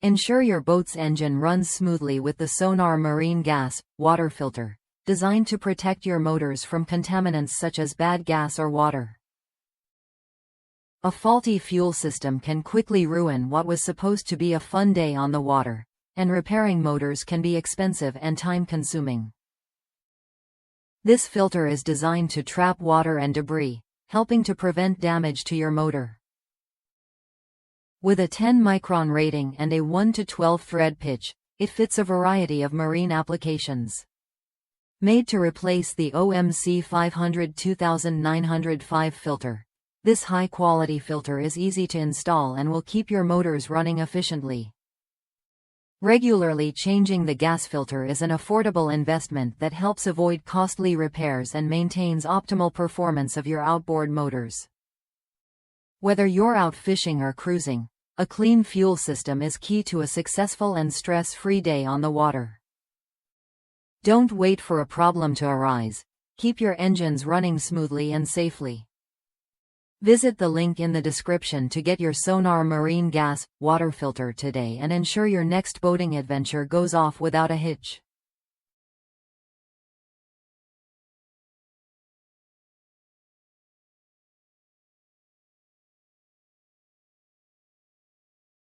Ensure your boat's engine runs smoothly with the SONAR Marine Gas water filter, designed to protect your motors from contaminants such as bad gas or water. A faulty fuel system can quickly ruin what was supposed to be a fun day on the water, and repairing motors can be expensive and time-consuming. This filter is designed to trap water and debris, helping to prevent damage to your motor. With a 10-micron rating and a 1 to 12 thread pitch, it fits a variety of marine applications. Made to replace the OMC 500-2905 filter, this high-quality filter is easy to install and will keep your motors running efficiently. Regularly changing the gas filter is an affordable investment that helps avoid costly repairs and maintains optimal performance of your outboard motors. Whether you're out fishing or cruising, a clean fuel system is key to a successful and stress-free day on the water. Don't wait for a problem to arise. Keep your engines running smoothly and safely. Visit the link in the description to get your SONAR Marine Gas water filter today and ensure your next boating adventure goes off without a hitch.